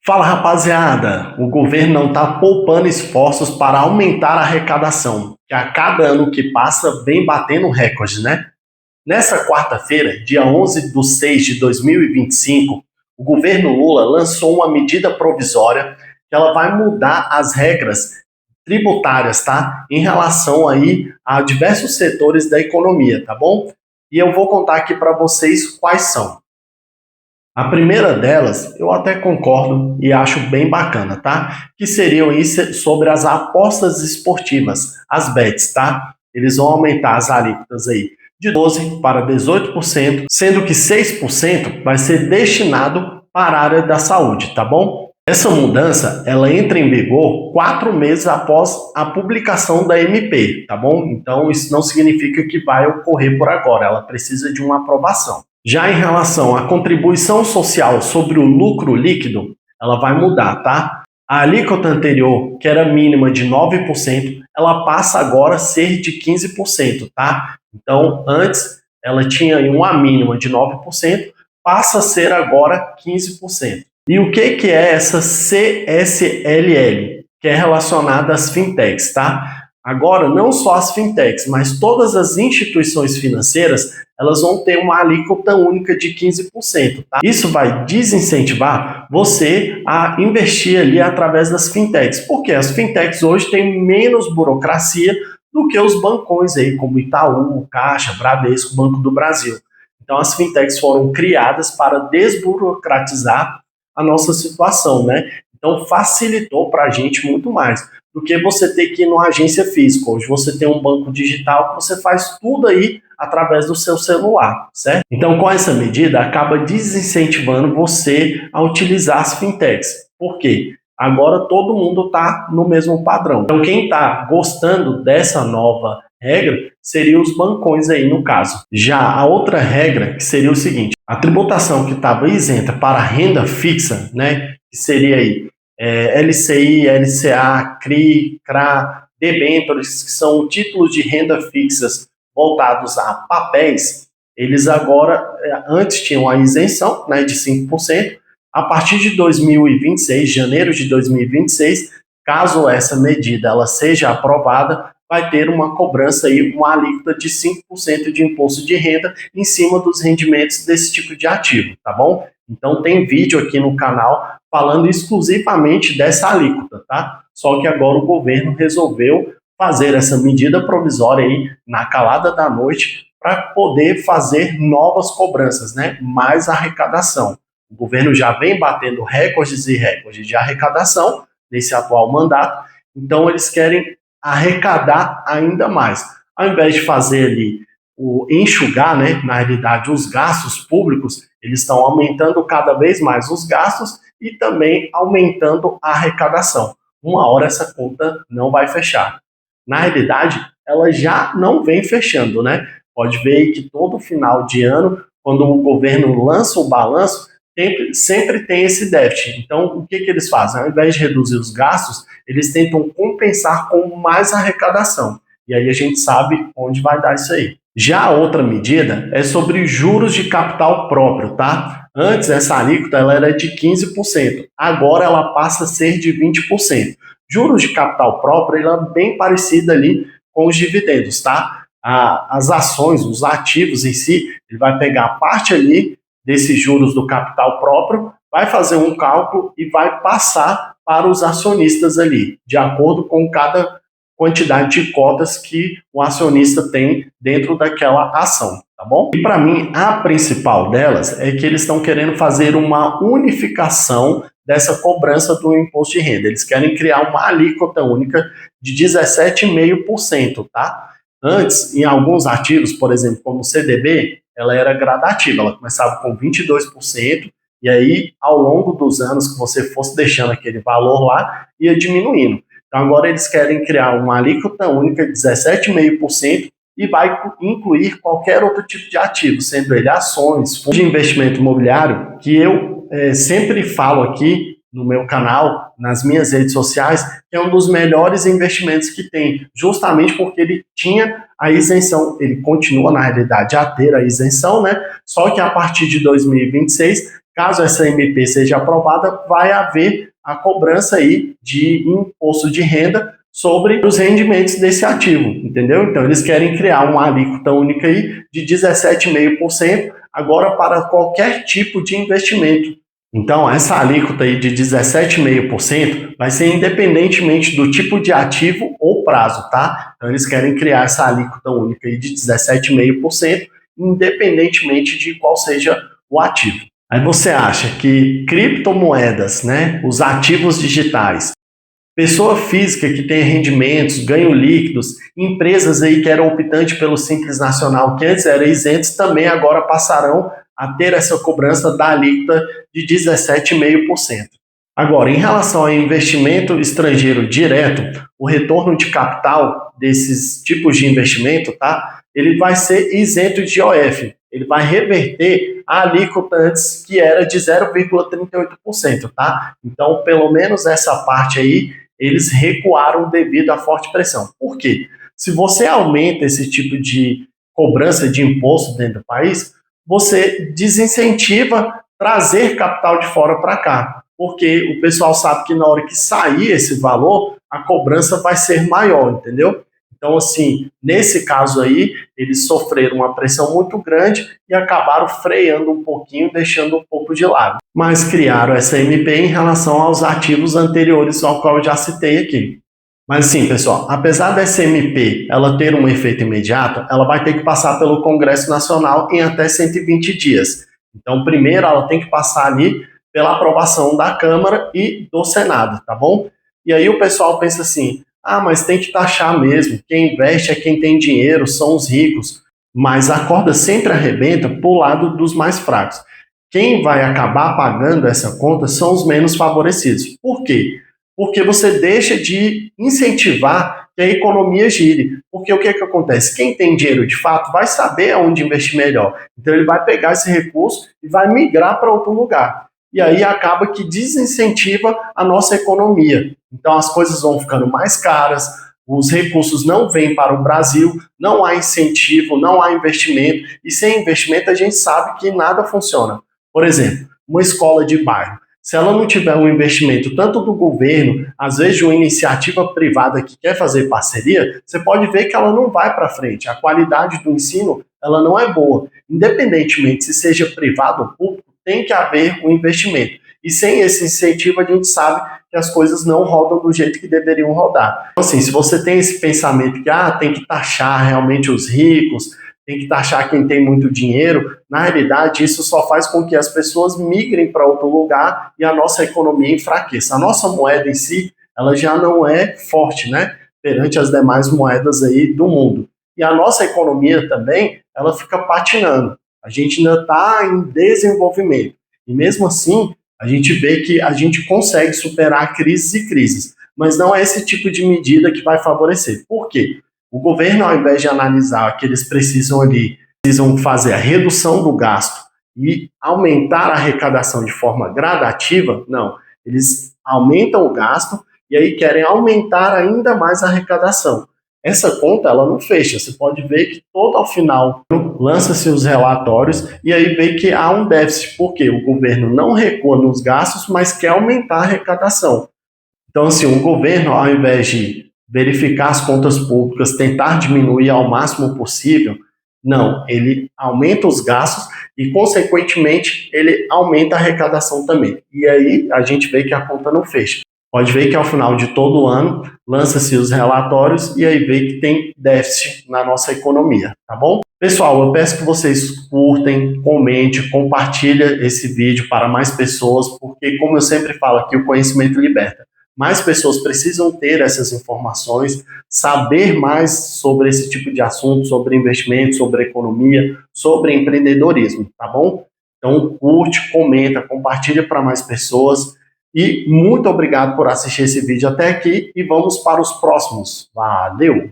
Fala rapaziada, o governo não está poupando esforços para aumentar a arrecadação, que a cada ano que passa vem batendo recorde, né? Nessa quarta-feira, dia 11 de 6 de 2025, o governo Lula lançou uma medida provisória que ela vai mudar as regras tributárias, tá? Em relação aí a diversos setores da economia, tá bom? E eu vou contar aqui para vocês quais são. A primeira delas, eu até concordo e acho bem bacana, tá? Que seriam isso sobre as apostas esportivas, as bets, tá? Eles vão aumentar as alíquotas aí de 12% para 18%, sendo que 6% vai ser destinado para a área da saúde, tá bom? Essa mudança, ela entra em vigor 4 meses após a publicação da MP, tá bom? Então, isso não significa que vai ocorrer por agora, ela precisa de uma aprovação. Já em relação à contribuição social sobre o lucro líquido, ela vai mudar, tá? A alíquota anterior, que era mínima de 9%, ela passa agora a ser de 15%, tá? Então, antes ela tinha uma mínima de 9%, passa a ser agora 15%. E o que é essa CSLL? Que é relacionada às fintechs, tá? Agora, não só as fintechs, mas todas as instituições financeiras, elas vão ter uma alíquota única de 15%. Tá? Isso vai desincentivar você a investir ali através das fintechs, porque as fintechs hoje têm menos burocracia do que os bancões aí, como Itaú, Caixa, Bradesco, Banco do Brasil. Então, as fintechs foram criadas para desburocratizar a nossa situação, né? Então, facilitou para a gente muito mais do que você ter que ir numa agência física. Hoje você tem um banco digital que você faz tudo aí através do seu celular, certo? Então, com essa medida, acaba desincentivando você a utilizar as fintechs. Por quê? Agora todo mundo está no mesmo padrão. Então, quem está gostando dessa nova regra seria os bancões aí, no caso. Já a outra regra, que seria o seguinte, a tributação que estava isenta para renda fixa, né, que seria aí LCI, LCA, CRI, CRA, debêntures, que são títulos de renda fixas voltados a papéis, eles agora, antes tinham a isenção, né, de 5%, a partir de 2026, janeiro de 2026, caso essa medida ela seja aprovada, vai ter uma cobrança aí, uma alíquota de 5% de imposto de renda em cima dos rendimentos desse tipo de ativo, tá bom? Então tem vídeo aqui no canal falando exclusivamente dessa alíquota, tá? Só que agora o governo resolveu fazer essa medida provisória aí na calada da noite para poder fazer novas cobranças, né? Mais arrecadação. O governo já vem batendo recordes e recordes de arrecadação nesse atual mandato, então eles querem arrecadar ainda mais. Ao invés de fazer ali enxugar, né, na realidade, os gastos públicos, eles estão aumentando cada vez mais os gastos e também aumentando a arrecadação. Uma hora essa conta não vai fechar. Na realidade, ela já não vem fechando, né? Pode ver que todo final de ano, quando o governo lança o balanço, sempre tem esse déficit. Então, o que eles fazem? Ao invés de reduzir os gastos, eles tentam compensar com mais arrecadação. E aí a gente sabe onde vai dar isso aí. Já a outra medida é sobre juros de capital próprio, tá? Antes essa alíquota ela era de 15%, agora ela passa a ser de 20%. Juros de capital próprio ela é bem parecida ali com os dividendos, tá? As ações, os ativos em si, ele vai pegar a parte ali desses juros do capital próprio, vai fazer um cálculo e vai passar para os acionistas ali, de acordo com cada quantidade de cotas que o acionista tem dentro daquela ação, tá bom? E para mim, a principal delas é que eles estão querendo fazer uma unificação dessa cobrança do imposto de renda. Eles querem criar uma alíquota única de 17,5%, tá? Antes, em alguns ativos, por exemplo, como o CDB, ela era gradativa, ela começava com 22%, e aí, ao longo dos anos que você fosse deixando aquele valor lá, ia diminuindo. Então, agora eles querem criar uma alíquota única de 17,5% e vai incluir qualquer outro tipo de ativo, sendo ele ações, fundos de investimento imobiliário, que eu sempre falo aqui no meu canal, nas minhas redes sociais, que é um dos melhores investimentos que tem, justamente porque ele tinha a isenção, ele continua na realidade a ter a isenção, né? Só que a partir de 2026 caso essa MP seja aprovada, vai haver a cobrança aí de imposto de renda sobre os rendimentos desse ativo, entendeu? Então eles querem criar uma alíquota única aí de 17,5% agora para qualquer tipo de investimento. Então essa alíquota aí de 17,5% vai ser independentemente do tipo de ativo ou prazo, tá? Então eles querem criar essa alíquota única aí de 17,5% independentemente de qual seja o ativo. Aí você acha que criptomoedas, né, os ativos digitais, pessoa física que tem rendimentos, ganhos líquidos, empresas aí que eram optantes pelo Simples Nacional, que antes eram isentos, também agora passarão a ter essa cobrança da alíquota de 17,5%. Agora, em relação ao investimento estrangeiro direto, o retorno de capital desses tipos de investimento, tá? Ele vai ser isento de IOF. Ele vai reverter a alíquota antes que era de 0,38%, tá? Então, pelo menos essa parte aí, eles recuaram devido à forte pressão. Por quê? Se você aumenta esse tipo de cobrança de imposto dentro do país, você desincentiva trazer capital de fora para cá, porque o pessoal sabe que na hora que sair esse valor, a cobrança vai ser maior, entendeu? Então, assim, nesse caso aí, eles sofreram uma pressão muito grande e acabaram freando um pouquinho, deixando um pouco de lado. Mas criaram essa MP em relação aos ativos anteriores ao qual eu já citei aqui. Mas sim, pessoal, apesar dessa MP ela ter um efeito imediato, ela vai ter que passar pelo Congresso Nacional em até 120 dias. Então, primeiro ela tem que passar ali pela aprovação da Câmara e do Senado, tá bom? E aí o pessoal pensa assim, mas tem que taxar mesmo, quem investe é quem tem dinheiro, são os ricos, mas a corda sempre arrebenta para o lado dos mais fracos. Quem vai acabar pagando essa conta são os menos favorecidos. Por quê? Porque você deixa de incentivar que a economia gire. Porque o que acontece? Quem tem dinheiro de fato vai saber aonde investir melhor. Então ele vai pegar esse recurso e vai migrar para outro lugar. E aí acaba que desincentiva a nossa economia. Então as coisas vão ficando mais caras, os recursos não vêm para o Brasil, não há incentivo, não há investimento, e sem investimento a gente sabe que nada funciona. Por exemplo, uma escola de bairro, se ela não tiver um investimento tanto do governo, às vezes de uma iniciativa privada que quer fazer parceria, você pode ver que ela não vai para frente, a qualidade do ensino ela não é boa. Independentemente se seja privado ou público, tem que haver um investimento. E sem esse incentivo, a gente sabe que as coisas não rodam do jeito que deveriam rodar. Então, assim, se você tem esse pensamento que tem que taxar realmente os ricos, tem que taxar quem tem muito dinheiro, na realidade, isso só faz com que as pessoas migrem para outro lugar e a nossa economia enfraqueça. A nossa moeda em si, ela já não é forte, né? Perante as demais moedas aí do mundo. E a nossa economia também, ela fica patinando. A gente ainda está em desenvolvimento. E mesmo assim, a gente vê que a gente consegue superar crises e crises. Mas não é esse tipo de medida que vai favorecer. Por quê? O governo, ao invés de analisar que eles precisam fazer a redução do gasto e aumentar a arrecadação de forma gradativa, não. Eles aumentam o gasto e aí querem aumentar ainda mais a arrecadação. Essa conta ela não fecha, você pode ver que todo ao final lança-se os relatórios e aí vê que há um déficit, porque o governo não recua nos gastos, mas quer aumentar a arrecadação. Então, assim, o governo, ao invés de verificar as contas públicas, tentar diminuir ao máximo possível, não, ele aumenta os gastos e, consequentemente, ele aumenta a arrecadação também. E aí a gente vê que a conta não fecha. Pode ver que ao final de todo ano lança-se os relatórios e aí vê que tem déficit na nossa economia, tá bom? Pessoal, eu peço que vocês curtem, comentem, compartilhem esse vídeo para mais pessoas, porque como eu sempre falo aqui, o conhecimento liberta. Mais pessoas precisam ter essas informações, saber mais sobre esse tipo de assunto, sobre investimento, sobre economia, sobre empreendedorismo, tá bom? Então curte, comenta, compartilha para mais pessoas. E muito obrigado por assistir esse vídeo até aqui e vamos para os próximos. Valeu!